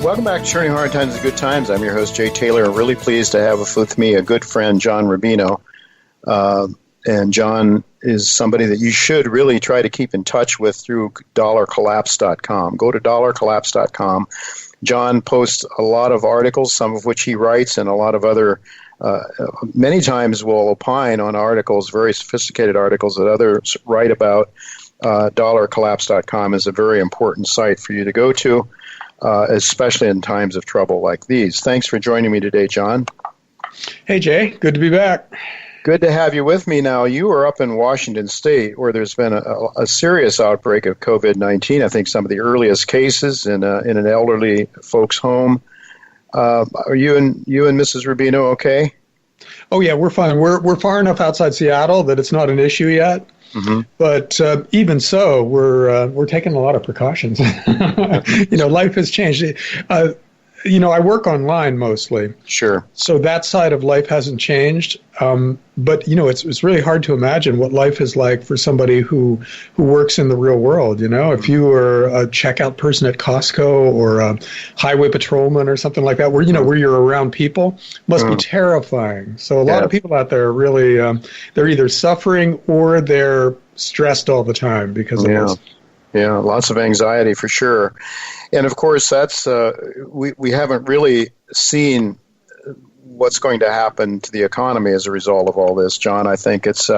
Welcome back to Turning Hard Times into Good Times. I'm your host, Jay Taylor. I'm really pleased to have with me a good friend, John Rubino. And John is somebody that you should really try to keep in touch with through dollarcollapse.com. Go to dollarcollapse.com. John posts a lot of articles, some of which he writes, and a lot of other, many times will opine on articles, very sophisticated articles that others write about. Dollarcollapse.com is a very important site for you to go to, especially in times of trouble like these. Thanks for joining me today, John. Hey, Jay. Good to be back. Good to have you with me now. You are up in Washington State where there's been a serious outbreak of COVID-19. I think some of the earliest cases in an elderly folks' home. Are you and Mrs. Rubino okay? Oh, yeah, we're fine. We're far enough outside Seattle that it's not an issue yet. Mm-hmm. But even so, we're taking a lot of precautions. Life has changed. I work online mostly. Sure. So that side of life hasn't changed. But it's really hard to imagine what life is like for somebody who works in the real world. If you were a checkout person at Costco or a highway patrolman or something like that, where you're around people, must be terrifying. So a lot of people out there are really, they're either suffering or they're stressed all the time because of this. Yeah, lots of anxiety for sure. And of course, that's we haven't really seen what's going to happen to the economy as a result of all this, John. I think it's,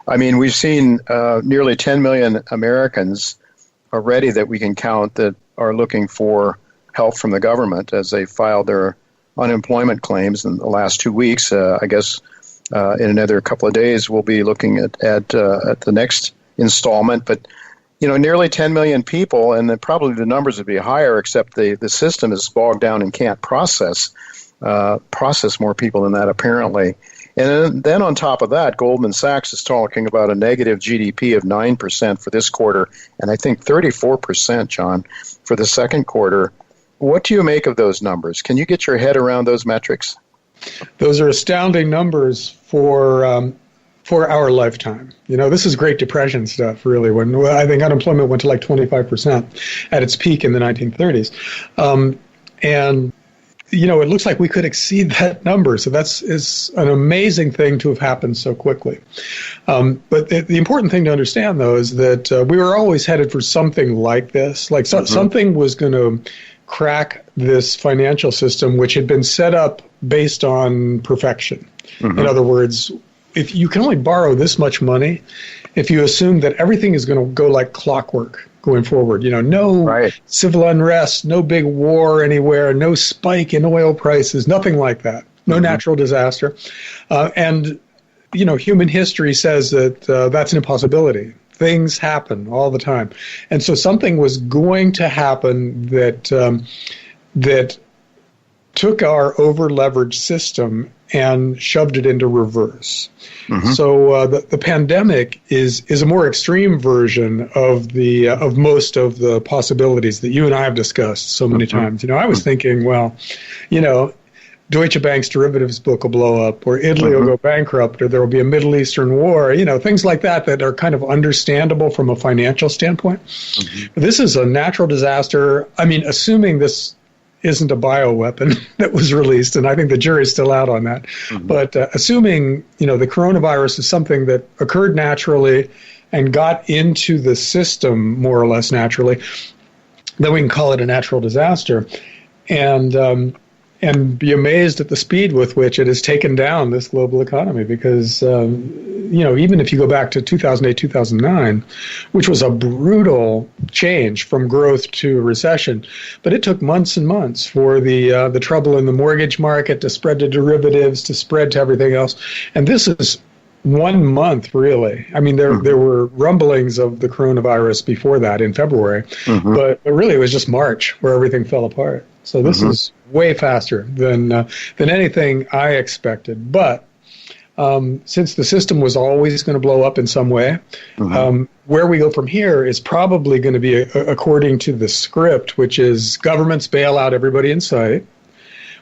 we've seen nearly 10 million Americans already that we can count that are looking for help from the government as they filed their unemployment claims in the last 2 weeks. I guess in another couple of days, we'll be looking at the next installment. But nearly 10 million people, and then probably the numbers would be higher, except the system is bogged down and can't process more people than that, apparently. And then on top of that, Goldman Sachs is talking about a negative GDP of 9% for this quarter, and I think 34%, John, for the second quarter. What do you make of those numbers? Can you get your head around those metrics? Those are astounding numbers for our lifetime. This is Great Depression stuff, really, when I think unemployment went to like 25% at its peak in the 1930s. It looks like we could exceed that number. So is an amazing thing to have happened so quickly. But the important thing to understand, though, is that we were always headed for something like this. Like something was going to crack this financial system, which had been set up based on perfection. Mm-hmm. In other words, if you can only borrow this much money, if you assume that everything is going to go like clockwork going forward, no civil unrest, no big war anywhere, no spike in oil prices, nothing like that, no natural disaster. And human history says that that's an impossibility. Things happen all the time. And so something was going to happen that took our over-leveraged system and shoved it into reverse. Mm-hmm. So the pandemic is a more extreme version of most of the possibilities that you and I have discussed so many times. I was thinking, Deutsche Bank's derivatives book will blow up, or Italy will go bankrupt, or there will be a Middle Eastern war, things like that are kind of understandable from a financial standpoint. Mm-hmm. This is a natural disaster. Assuming this isn't a bioweapon that was released, and I think the jury's still out on that. Mm-hmm. But assuming, the coronavirus is something that occurred naturally and got into the system more or less naturally, then we can call it a natural disaster. And be amazed at the speed with which it has taken down this global economy because, even if you go back to 2008, 2009, which was a brutal change from growth to recession, but it took months and months for the trouble in the mortgage market to spread to derivatives, to spread to everything else. And this is 1 month, really. There were rumblings of the coronavirus before that in February, but really it was just March where everything fell apart. So this is way faster than anything I expected. But since the system was always going to blow up in some way, where we go from here is probably going to be according to the script, which is governments bail out everybody in sight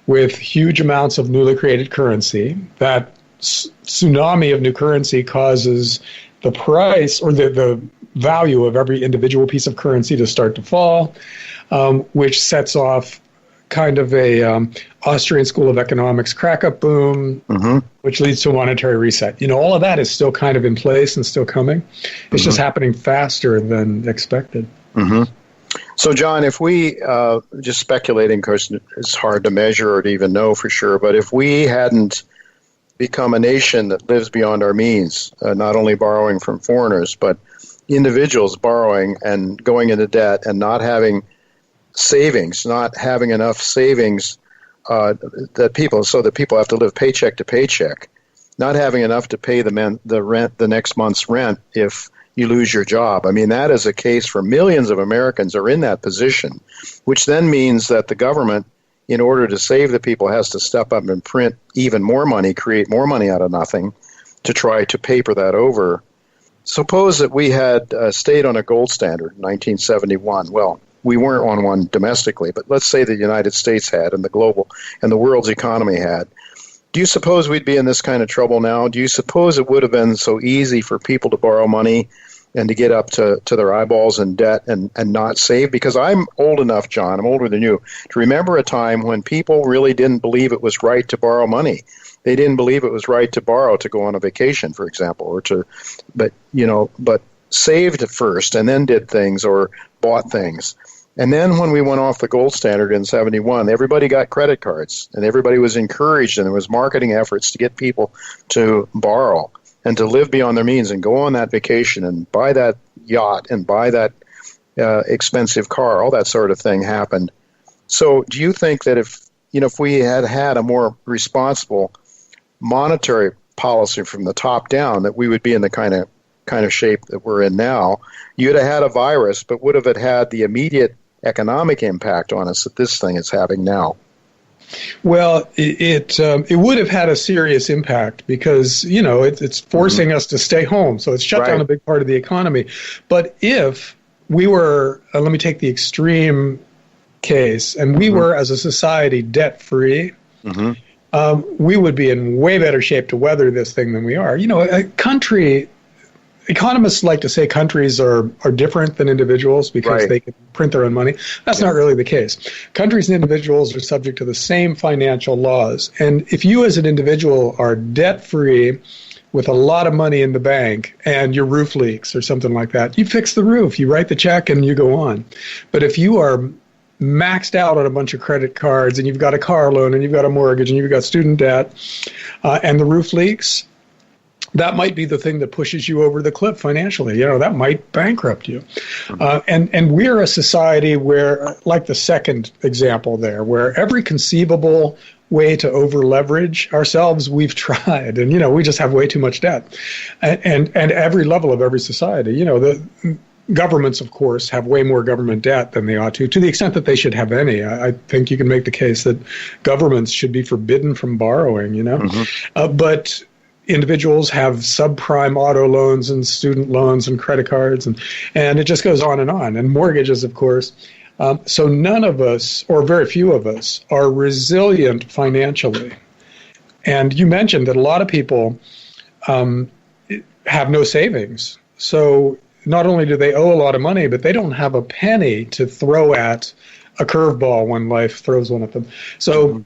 with huge amounts of newly created currency. That tsunami of new currency causes the price or the value of every individual piece of currency to start to fall, which sets off kind of a Austrian School of Economics crack-up boom, which leads to a monetary reset. All of that is still kind of in place and still coming. It's just happening faster than expected. So, John, if we, just speculating, because it's hard to measure or to even know for sure, but if we hadn't become a nation that lives beyond our means, not only borrowing from foreigners, but individuals borrowing and going into debt and not having savings, not having enough savings that people have to live paycheck to paycheck, not having enough to pay the next month's rent if you lose your job. I mean, that is a case for millions of Americans are in that position, which then means that the government, in order to save the people, has to step up and print even more money, create more money out of nothing to try to paper that over. Suppose that we had stayed on a gold standard in 1971. Well, we weren't on one domestically, but let's say the United States had and the world's economy had. Do you suppose we'd be in this kind of trouble now? Do you suppose it would have been so easy for people to borrow money and to get up to their eyeballs in debt and not save? Because I'm old enough, John, I'm older than you, to remember a time when people really didn't believe it was right to borrow money. They didn't believe it was right to borrow to go on a vacation, for example, but saved first and then did things or bought things. And then when we went off the gold standard in 71, everybody got credit cards and everybody was encouraged, and there was marketing efforts to get people to borrow and to live beyond their means and go on that vacation and buy that yacht and buy that expensive car. All that sort of thing happened. So do you think that if we had a more responsible monetary policy from the top down, that we would be in the kind of shape that we're in now? You'd have had a virus, but would have it had the immediate economic impact on us that this thing is having now? Well, it would have had a serious impact because, it's forcing us to stay home. So it's shut down a big part of the economy. But if we were, let me take the extreme case, and we were, as a society, debt-free, we would be in way better shape to weather this thing than we are. Economists like to say countries are different than individuals because they can print their own money. That's not really the case. Countries and individuals are subject to the same financial laws. And if you as an individual are debt-free with a lot of money in the bank and your roof leaks or something like that, you fix the roof, you write the check, and you go on. But if you are maxed out on a bunch of credit cards and you've got a car loan and you've got a mortgage and you've got student debt and the roof leaks, that might be the thing that pushes you over the cliff financially. That might bankrupt you. And we're a society where, like the second example there, where every conceivable way to over-leverage ourselves, we've tried. And, we just have way too much debt. And every level of every society, the governments, of course, have way more government debt than they ought to the extent that they should have any. I think you can make the case that governments should be forbidden from borrowing, but individuals have subprime auto loans and student loans and credit cards, and it just goes on, and mortgages, of course. So none of us, or very few of us, are resilient financially. And you mentioned that a lot of people have no savings. So not only do they owe a lot of money, but they don't have a penny to throw at a curveball when life throws one at them. So,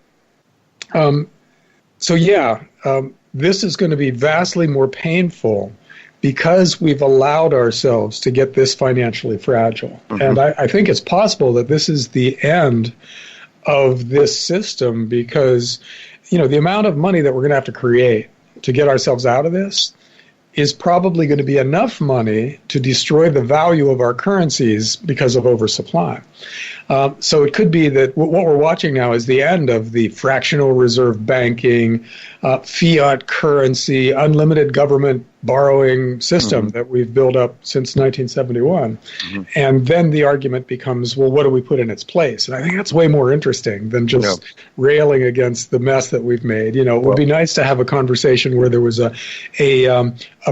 this is going to be vastly more painful because we've allowed ourselves to get this financially fragile. And I think it's possible that this is the end of this system because, the amount of money that we're going to have to create to get ourselves out of this is probably going to be enough money to destroy the value of our currencies because of oversupply. So it could be that what we're watching now is the end of the fractional reserve banking, fiat currency, unlimited government borrowing system that we've built up since 1971. And then the argument becomes, well, what do we put in its place? And I think that's way more interesting than just railing against the mess that we've made. It would be nice to have a conversation where there was a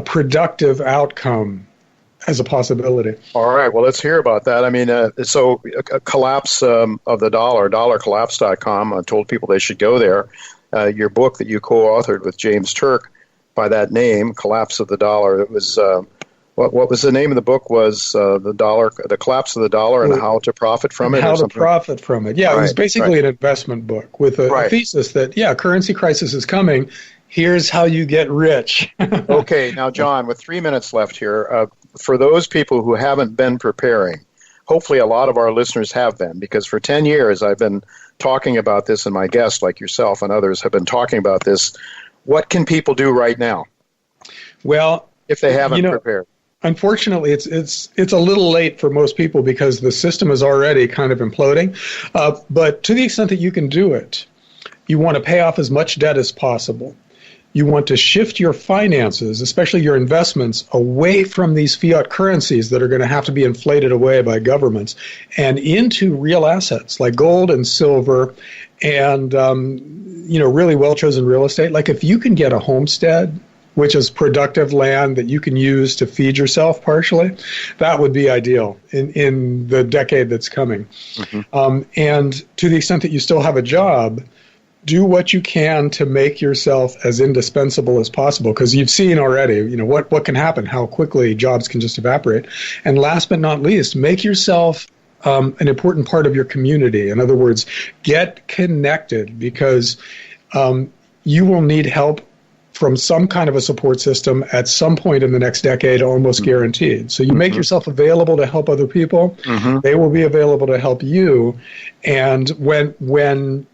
productive outcome as a possibility. All right. Well, let's hear about that. I mean, so a collapse of the dollar, dollarcollapse.com. I told people they should go there. Your book that you co-authored with James Turk by that name, Collapse of the Dollar, it was What was the name of the book? Was the collapse of the dollar and how to profit from it? How or to something? profit from it. Yeah, it was basically an investment book with a thesis that, currency crisis is coming. Here's how you get rich. Okay, now, John, with 3 minutes left here, for those people who haven't been preparing, hopefully a lot of our listeners have been, because for 10 years I've been talking about this, and my guests like yourself and others have been talking about this. What can people do right now? Well, if they haven't prepared? Unfortunately, it's a little late for most people because the system is already kind of imploding. But to the extent that you can do it, you want to pay off as much debt as possible. You want to shift your finances, especially your investments, away from these fiat currencies that are going to have to be inflated away by governments and into real assets like gold and silver and, really well-chosen real estate. Like if you can get a homestead, which is productive land that you can use to feed yourself partially, that would be ideal in the decade that's coming. Mm-hmm. And to the extent that you still have a job, do what you can to make yourself as indispensable as possible, because you've seen already, what can happen, how quickly jobs can just evaporate. And last but not least, make yourself an important part of your community. In other words, get connected, because you will need help from some kind of a support system at some point in the next decade, almost guaranteed. So you make yourself available to help other people. Mm-hmm. They will be available to help you. And when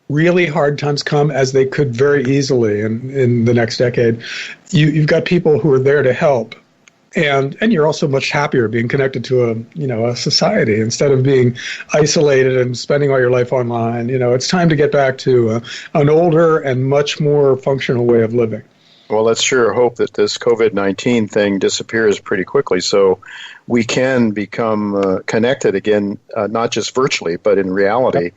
really hard times come, as they could very easily in the next decade, you've got people who are there to help. And you're also much happier being connected to a society instead of being isolated and spending all your life online. It's time to get back to an older and much more functional way of living. Well, let's sure hope that this COVID-19 thing disappears pretty quickly so we can become connected again, not just virtually, but in reality,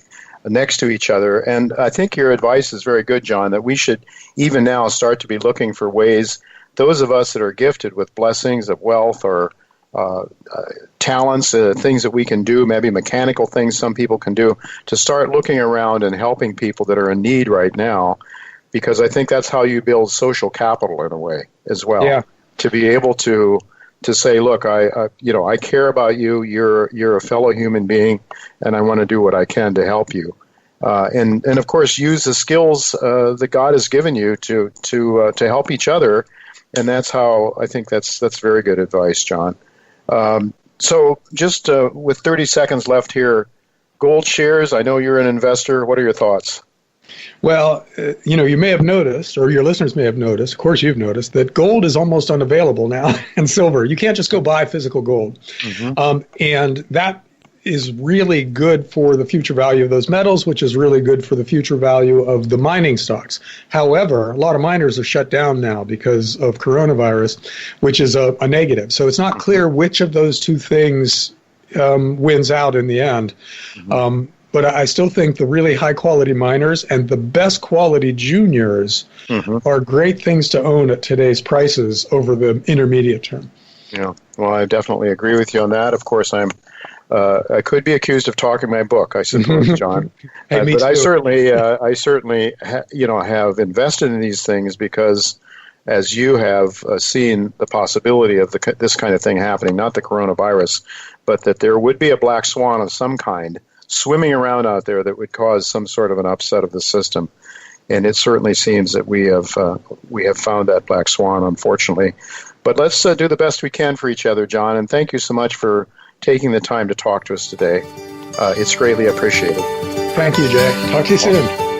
next to each other. And I think your advice is very good, John, that we should even now start to be looking for ways, those of us that are gifted with blessings of wealth or talents, things that we can do, maybe mechanical things some people can do, to start looking around and helping people that are in need right now, because I think that's how you build social capital in a way as well. Yeah. To be able to say, look, I care about you. You're a fellow human being, and I want to do what I can to help you. And of course, use the skills that God has given you to help each other. And that's how I think that's very good advice, John. So just with 30 seconds left here, gold shares, I know you're an investor. What are your thoughts? Well, you may have noticed, or your listeners may have noticed, of course you've noticed, that gold is almost unavailable now, and silver. You can't just go buy physical gold. Mm-hmm. And that is really good for the future value of those metals, which is really good for the future value of the mining stocks. However, a lot of miners are shut down now because of coronavirus, which is a negative. So it's not clear which of those two things wins out in the end. Mm-hmm. But I still think the really high-quality miners and the best quality juniors are great things to own at today's prices over the intermediate term. Yeah, well, I definitely agree with you on that. Of course, I could be accused of talking my book, I suppose, John. Hey, but I certainly, have invested in these things because, as you have seen the possibility of this kind of thing happening, not the coronavirus, but that there would be a black swan of some kind swimming around out there that would cause some sort of an upset of the system. And it certainly seems that we have found that black swan, unfortunately. But let's do the best we can for each other, John. And thank you so much for taking the time to talk to us today. It's greatly appreciated. Thank you, Jay. Talk to you soon.